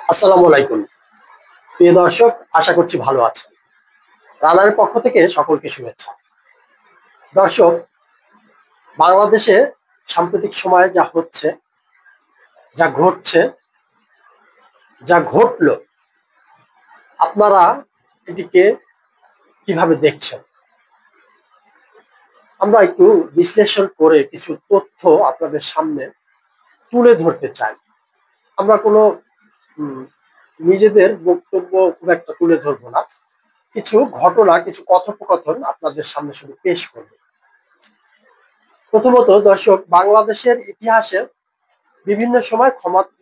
আসসালামু আলাইকুম প্রিয় দর্শক, আশা করছি ভালো আছেন। রানার পক্ষ থেকে সকলকে শুভেচ্ছা। দর্শক, বাংলাদেশে সাম্প্রতিক সময়ে যা হচ্ছে, যা ঘটছে, যা ঘটলো, আপনারা এটিকে কিভাবে দেখছেন? আমরা একটু বিশ্লেষণ করে কিছু তথ্য আপনাদের সামনে তুলে ধরতে চাই। আমরা কোনো উম, নিজেদের বক্তব্য খুব একটা তুলে ধরবো না, কিছু ঘটনা, কিছু কথোপকথন আপনাদের সামনে শুধু পেশ করব। প্রথমত দর্শক, বাংলাদেশের ইতিহাসে বিভিন্ন সময়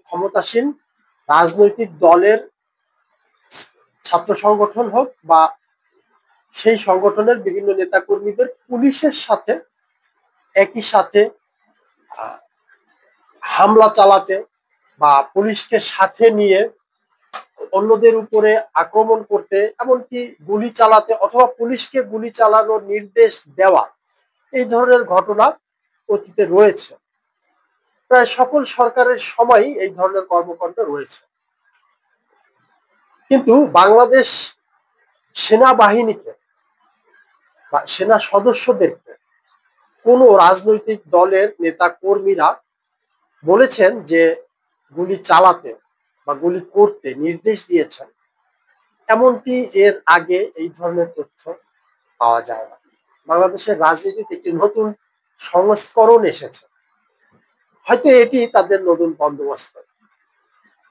ক্ষমতাসীন রাজনৈতিক দলের ছাত্র সংগঠন হোক বা সেই সংগঠনের বিভিন্ন নেতাকর্মীদের পুলিশের সাথে একই সাথে হামলা চালাতে বা পুলিশকে সাথে নিয়ে অন্যদের উপরে আক্রমণ করতে, এমনকি গুলি চালাতে অথবা পুলিশকে গুলি চালানোর নির্দেশ দেওয়া, এই ধরনের ঘটনা অতীতে রয়েছে। প্রায় সকল সরকারের সময়ই এই ধরনের কর্মকাণ্ড রয়েছে। কিন্তু বাংলাদেশ সেনাবাহিনীকে বা সেনা সদস্যদেরকে কোনো রাজনৈতিক দলের নেতা কর্মীরা বলেছেন যে গুলি চালাতে বা গুলি করতে নির্দেশ দিয়েছেন, এমনটি এর আগে এই ধরনের তথ্য পাওয়া যায় না। বাংলাদেশের রাজনীতিতে একটি নতুন সংস্করণ এসেছে। হয়তো এটি তাদের নতুন বন্দোবস্ত,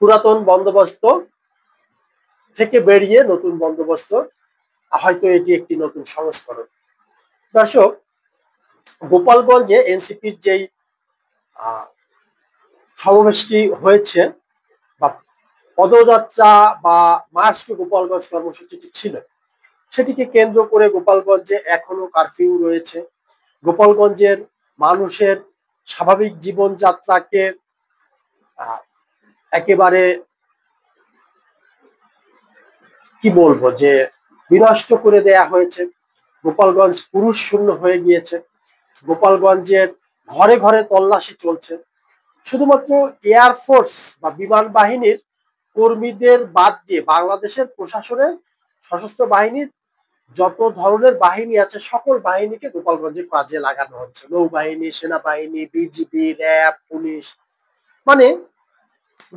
পুরাতন বন্দোবস্ত থেকে বেরিয়ে নতুন বন্দোবস্ত, হয়তো এটি একটি নতুন সংস্করণ। দর্শক, গোপালগঞ্জে এনসিপির যেই সমাবেশটি হয়েছে বা পদযাত্রা বা মার্চ টু গোপালগঞ্জ কর্মসূচিটি ছিল, সেটিকে কেন্দ্র করে গোপালগঞ্জে এখনো কারফিউ রয়েছে। গোপালগঞ্জের মানুষের স্বাভাবিক জীবনযাত্রাকে একেবারে কি বলবো যে বিনষ্ট করে দেয়া হয়েছে। গোপালগঞ্জ পুরুষ শূন্য হয়ে গিয়েছে। গোপালগঞ্জের ঘরে ঘরে তল্লাশি চলছে। শুধুমাত্র এয়ারফোর্স বা বিমান বাহিনীর কর্মীদের বাদ দিয়ে বাংলাদেশের প্রশাসনের সশস্ত্র বাহিনীর যত ধরনের বাহিনী আছে সকল বাহিনীকে গোপালগঞ্জে কাজে লাগানো হচ্ছে। নৌবাহিনী, সেনাবাহিনী, বিজিবি, র্যাব, পুলিশ। মানে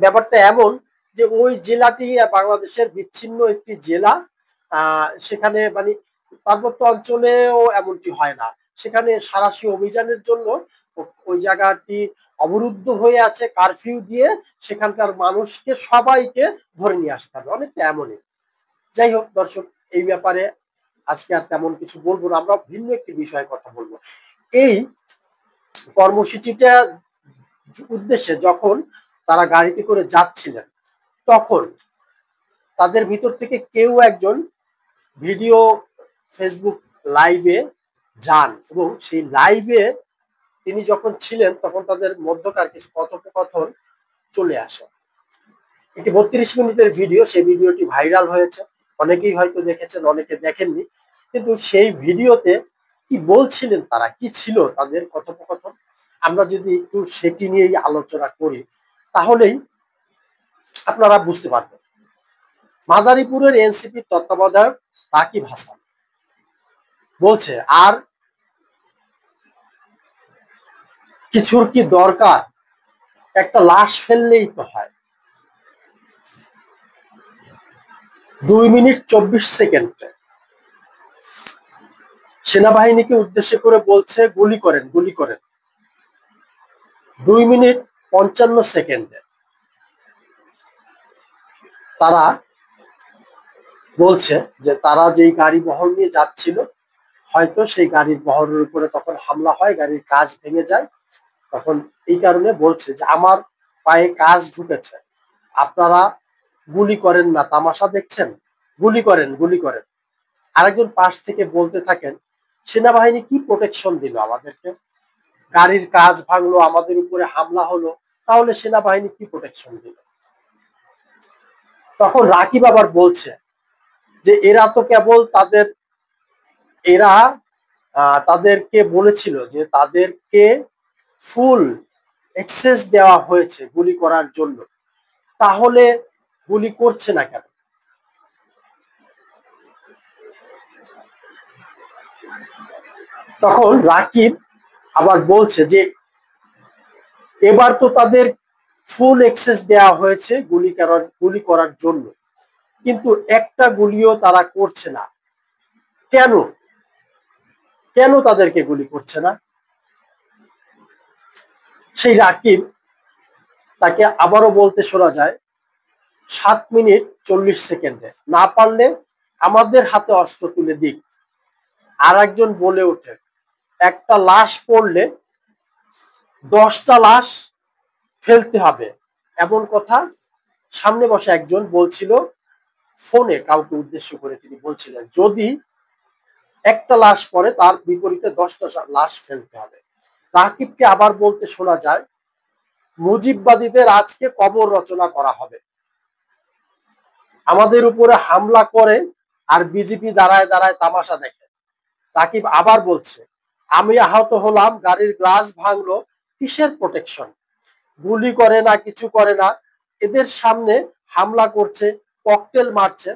ব্যাপারটা এমন যে ওই জেলাটি বাংলাদেশের বিচ্ছিন্ন একটি জেলা। সেখানে মানে পার্বত্য অঞ্চলেও এমনটি হয় না। সেখানে সাঁড়াশি অভিযানের জন্য ওই জায়গাটি অবরুদ্ধ হয়ে আছে, কারফিউ দিয়ে সেখানকার মানুষকে সবাইকে ধরে নিয়ে আসতে হবে, অনেকটা এমনই। যাই হোক দর্শক, এই ব্যাপারে আজকে আর তেমন কিছু বলবো না, আমরা ভিন্ন একটি বিষয়ে কথা বলবো। এই কর্মসূচিটা উদ্দেশ্যে যখন তারা গাড়িতে করে যাচ্ছিলেন, তখন তাদের ভিতর থেকে কেউ একজন ভিডিও ফেসবুক লাইভে যান এবং সেই লাইভে তিনি যখন ছিলেন তখন তাদের মধ্যকার কিছু কথোপকথন চলে আসে। একটি 32 মিনিটের ভিডিও, সেই ভিডিওটি ভাইরাল হয়েছে। অনেকেই হয়তো দেখেছেন, অনেকে দেখেননি। কিন্তু সেই ভিডিওতে কি বলছিলেন তারা, কি ছিল তাদের কথোপকথন, আমরা যদি একটু সেটি নিয়েই আলোচনা করি তাহলেই আপনারা বুঝতে পারবেন। মাদারীপুরের এনসিপির তত্ত্বাবধায়ক রাকিব হাসান বলছে, আর কিছুর কি দরকার, একটা লাশ ফেললেই তো হয়। 2 মিনিট 24 সেকেন্ডে সেনাবাহিনীকে উদ্দেশ্য করে বলছে গুলি করেন, গুলি করেন। 2 মিনিট 55 সেকেন্ডে তারা বলছে যে তারা যেই গাড়ি বহর নিয়ে যাচ্ছিল, হয়তো সেই গাড়ির বহরের উপরে তখন হামলা হয়, গাড়ির কাঁচ ভেঙে যায়। তখন এই কারণে বলছে যে আমার পায়ে কাঁচ ঢুকেছে, আপনারা গুলি করেন না, তামাশা দেখছেন, গুলি করেন, গুলি করেন। আরেকজন পাশ থেকে বলতে থাকেন, সেনাবাহিনী কি প্রোটেকশন দিল আমাদেরকে, গাড়ির কাঁচ ভাঙলো, আমাদের উপরে হামলা হলো, তাহলে সেনাবাহিনী কি প্রোটেকশন দিল? তখন রাকিব আবার বলছে যে এরা তো কেবল এরা তাদেরকে বলেছিল যে তাদেরকে ফুল এক্সেস দেওয়া হয়েছে গুলি করার জন্য, তাহলে গুলি করছে না কেন? তখন রাকিব আবার বলছে যে এবার তো তাদের ফুল অ্যাক্সেস দেওয়া হয়েছে গুলি করার জন্য, কিন্তু একটা গুলিও তারা করছে না। কেন কেন তাদেরকে গুলি করছে না? সেই রাকিব তাকে আবারও বলতে শোনা যায় 7 মিনিট 40 সেকেন্ডে, না পারলে আমাদের হাতে অস্ত্র তুলে দিক। আর একজন বলে ওঠে একটা লাশ পড়লে 10টা লাশ ফেলতে হবে, এমন কথা সামনে বসে একজন বলছিল। ফোনে কাউকে উদ্দেশ্য করে তিনি বলছিলেন যদি একটা লাশ পড়ে তার বিপরীতে 10টা লাশ ফেলতে হবে। রাকিবকে আবার বলতে শোনা যায় মুজিববাদীদের আজকে কবর রচনা করা হবে, আমাদের উপরে হামলা করে আর বিজেপি দাঁড়ায় দাঁড়ায় তামাশা দেখে। রাকিব আবার বলছে আমি আহত হলাম, গাড়ির গ্লাস ভাঙলো, কিসের প্রোটেকশন? গুলি করে না, কিছু করে না, এদের সামনে হামলা করছে, ককটেল মারছে।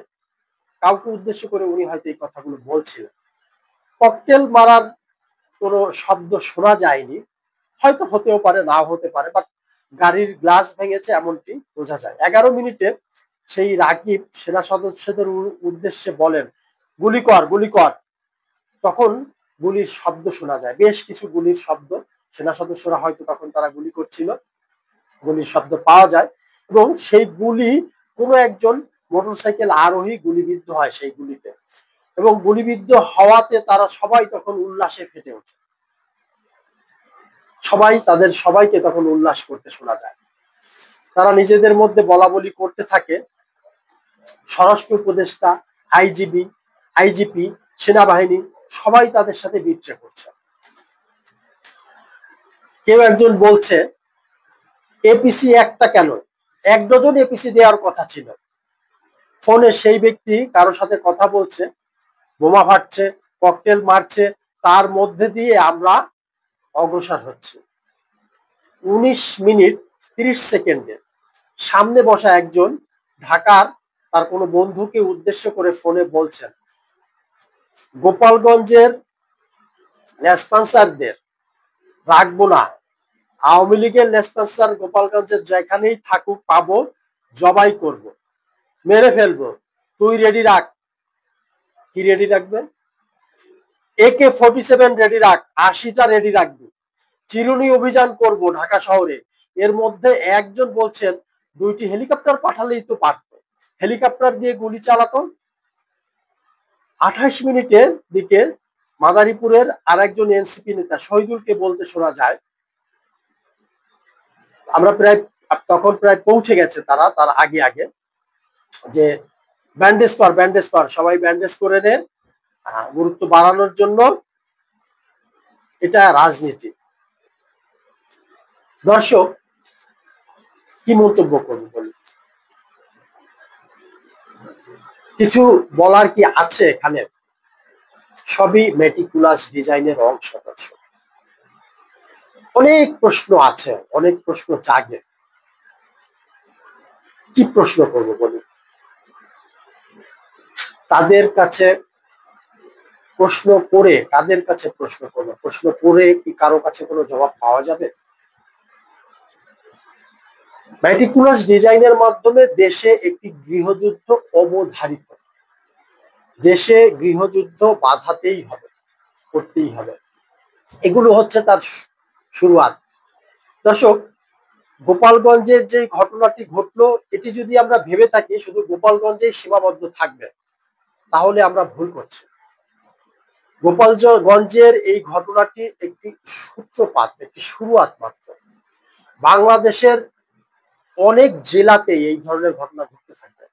কাউকে উদ্দেশ্য করে উনি হয়তো এই কথাগুলো বলছিলেন। ককটেল মারার কোনো শব্দ শোনা যায়নি, হয়তো হতেও পারে, নাও হতে পারে, বাট গাড়ির গ্লাস ভেঙেছে এমনটি বোঝা যায়। 11 মিনিটে সেই রাকিব সেনা সদস্যদের উদ্দেশ্যে বলেন গুলি কর, গুলি কর। তখন গুলির শব্দ শোনা যায়, বেশ কিছু গুলির শব্দ। সেনা সদস্যরা হয়তো তখন তারা গুলি করছিল, গুলির শব্দ পাওয়া যায় এবং সেই গুলি কোনো একজন মোটরসাইকেল আরোহী গুলিবিদ্ধ হয় সেই গুলিতে, এবং গুলিবিদ্ধ হওয়াতে তারা সবাই তখন উল্লাসে ফেটে ওঠে। তাদের সবাইকে তখন উল্লাস করতে শোনা যায়। তারা নিজেদের মধ্যে বলাবলি করতে থাকে, স্বরাষ্ট্র উপদেষ্টা, আইজিপি, সেনাবাহিনী সবাই তাদের সাথে বিট্রে করছে। কেউ একজন বলছে এপিসি একটা কেন, 1 ডজন এপিসি দেওয়ার কথা ছিল। ফোনে সেই ব্যক্তি কারোর সাথে কথা বলছে, বোমা ফাটছে, ককটেল মারছে, তার মধ্যে দিয়ে আমরা অগ্রসর হচ্ছি। 19 মিনিট 30 সেকেন্ডে সামনে বসা একজন ঢাকার তার কোনো বন্ধুকে উদ্দেশ্য করে ফোনে বলছেন গোপালগঞ্জের লেসপেন্সারদের রাখবো না, আওয়ামী লীগের লেসপেন্সার গোপালগঞ্জের যেখানেই থাকুক পাবো, জবাই করব, মেরে ফেলবো, তুই রেডি রাখ। কি রেডি রাখবে? AK-47 রেডি রাখ, 80টা রেডি রাখবি, চিরুনি অভিযান করব ঢাকা শহরে। এর মধ্যে একজন বলছেন 2টি হেলিকপ্টার পাঠালেই তো পারতো, হেলিকপ্টার দিয়ে গুলি চালাতো। 28 মিনিটের দিকে মাদারীপুরের আরেকজন এনসিপি নেতা শহীদুলকে বলতে শোনা যায় আমরা তখন প্রায় পৌঁছে গেছে তারা, তার আগে আগে, যে ব্যান্ডেজ কর, ব্যান্ডেজ কর, সবাই ব্যান্ডেজ করে নে, গুরুত্ব বাড়ানোর জন্য। এটা রাজনীতি। দর্শক কি মন্তব্য করবো বলি, কিছু বলার কি আছে এখানে? সবই মেটিকুলাস ডিজাইনের অংশ। দর্শক অনেক প্রশ্ন আছে, অনেক প্রশ্ন জাগে, কি প্রশ্ন করবো বলি? তাদের কাছে প্রশ্ন করে, কাদের কাছে প্রশ্ন করবো? প্রশ্ন করে কি কারো কাছে কোনো জবাব পাওয়া যাবে? মেটিকুলাস ডিজাইনের মাধ্যমে দেশে একটি গৃহযুদ্ধ অবধারিত, দেশে গৃহযুদ্ধ বাধাতেই হবে, করতেই হবে, এগুলো হচ্ছে তার শুরুয়াত। দর্শক গোপালগঞ্জের যে ঘটনাটি ঘটলো, এটি যদি আমরা ভেবে থাকি শুধু গোপালগঞ্জেই সীমাবদ্ধ থাকবে, তাহলে আমরা ভুল করছি। গোপালগঞ্জের এই ঘটনাটি একটি সূত্রপাত, একটি শুরুয়াত মাত্র। বাংলাদেশের অনেক জেলাতে এই ধরনের ঘটনা ঘটতে থাকবে।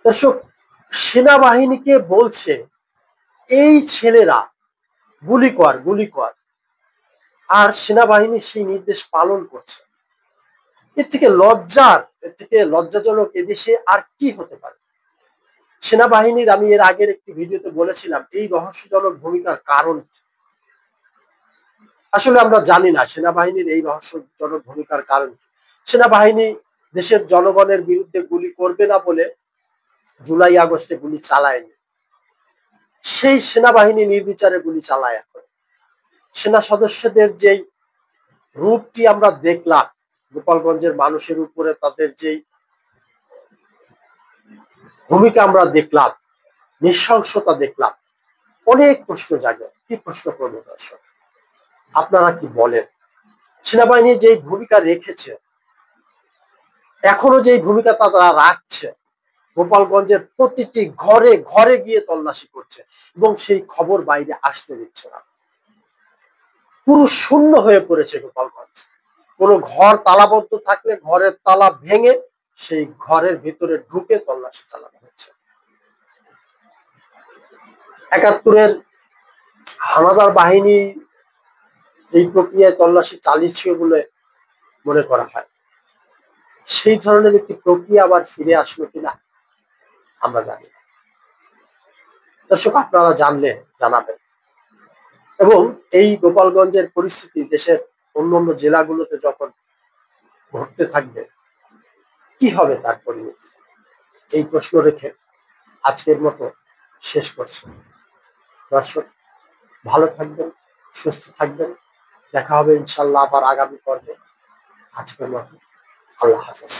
দর্শক সেনাবাহিনীকে বলছে এই ছেলেরা গুলি কর, গুলি কর, আর সেনাবাহিনী সেই নির্দেশ পালন করছে। এর থেকে লজ্জাজনক এদেশে আর কি হতে পারে? সেনাবাহিনীর, আমি এর আগের একটি ভিডিওতে বলেছিলাম এই রহস্যজনক ভূমিকার কারণ আসলে আমরা জানি না। সেনাবাহিনীর এই রহস্যজনক ভূমিকার কারণ, সেনাবাহিনী দেশের জনগণের বিরুদ্ধে গুলি করবে না বলে জুলাই আগস্টে গুলি চালায়নি। সেই সেনাবাহিনী নির্বিচারে গুলি চালায়। এখন সেনা সদস্যদের যেই রূপটি আমরা দেখলাম, গোপালগঞ্জের মানুষের উপরে তাদের যেই ভূমিকা আমরা দেখলাম, নৃশংসতা দেখলাম, অনেক প্রশ্ন জাগে। কি প্রশ্ন করবে দর্শক, আপনারা কি বলেন? সেনাবাহিনী যেই ভূমিকা রেখেছে, এখনো যেই ভূমিকা তারা রাখছে, গোপালগঞ্জের প্রতিটি ঘরে ঘরে গিয়ে তল্লাশি করছে এবং সেই খবর বাইরে আসতে দিচ্ছে না। পুরো শূন্য হয়ে পড়েছে গোপালগঞ্জ। কোনো ঘর তালাবদ্ধ থাকলে ঘরের তালা ভেঙে সেই ঘরের ভিতরে ঢুকে তল্লাশি চালানো হচ্ছে। ৭১-এর হানাদার বাহিনী এই প্রক্রিয়ায় তল্লাশি চালিয়েছে বলে মনে করা হয়। সেই ধরনের একটি প্রক্রিয়া আবার ফিরে আসলো কিনা আমরা জানি না। দর্শক, আপনারা জানলে জানাবেন। এবং এই গোপালগঞ্জের পরিস্থিতি দেশের অন্যান্য জেলাগুলোতে যখন ঘটতে থাকবে, কি হবে তার পরিণতি? এই প্রশ্ন রেখে আজকের মতো শেষ করছি। দর্শক, ভালো থাকবেন, সুস্থ থাকবেন। দেখা হবে ইনশাল্লাহ আবার আগামী পর্বে। আজকের মতো আল্লাহ হাফেজ।